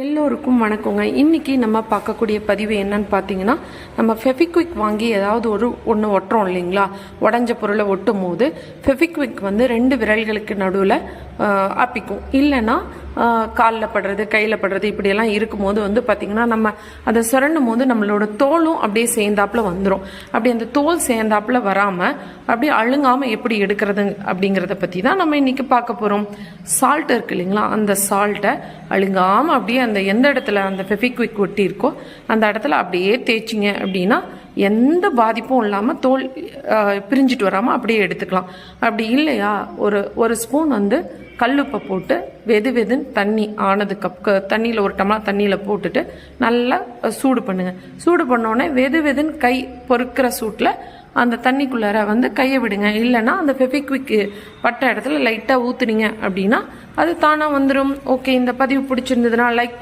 எல்லோருக்கும் வணக்கங்க. இன்னைக்கு நம்ம பார்க்கக்கூடிய பதிவு என்னன்னு பார்த்தீங்கன்னா, நம்ம ஃபெவிக்விக் வாங்கி ஏதாவது ஒன்று ஒட்டுறோம் இல்லைங்களா? உடஞ்ச பொருளை ஒட்டும் போது ஃபெவிக்விக் வந்து 2 விரல்களுக்கு நடுவில் அப்பிக்கும். இல்லைன்னா காலில் படுறது, கையில் படுறது இப்படியெல்லாம் இருக்கும்போது வந்து பார்த்திங்கன்னா, நம்ம அதை சுரண்டும் போது நம்மளோட தோலும் அப்படியே சேர்ந்தாப்புல வந்துடும். அப்படி அந்த தோல் சேர்ந்தாப்புல வராமல் அப்படியே அழுங்காமல் எப்படி எடுக்கிறது அப்படிங்கிறத பற்றி தான் நம்ம இன்னைக்கு பார்க்க போகிறோம். சால்ட் இருக்கு இல்லைங்களா? அந்த சால்ட்டை அழுங்காமல் அப்படியே அந்த எந்த இடத்துல அந்த ஃபெவிக்விக் ஒட்டி இருக்கோ அந்த இடத்துல அப்படியே தேய்ச்சிங்க அப்படின்னா எந்த பாதிப்பும் இல்லாமல் தோல் பிரிஞ்சிட்டு வராமல் அப்படியே எடுத்துக்கலாம். அப்படி இல்லையா, ஒரு ஸ்பூன் வந்து கல்லுப்பை போட்டு வெதுன்னு தண்ணி ஆனதுக்கு தண்ணியில் ஒரு டம்ளர் தண்ணியில் போட்டுட்டு நல்லா சூடு பண்ணுங்க. சூடு பண்ணோடனே வெதுன்னு கை பொறுக்கிற சூட்டில் அந்த தண்ணிக்குள்ளார வந்து கையை விடுங்க. இல்லைன்னா அந்த ஃபெவிக்விக் பட்ட இடத்துல லைட்டாக ஊற்றுனீங்க அப்படின்னா அது தானாக வந்துடும். ஓகே, இந்த பதிவு பிடிச்சிருந்ததுன்னா லைக்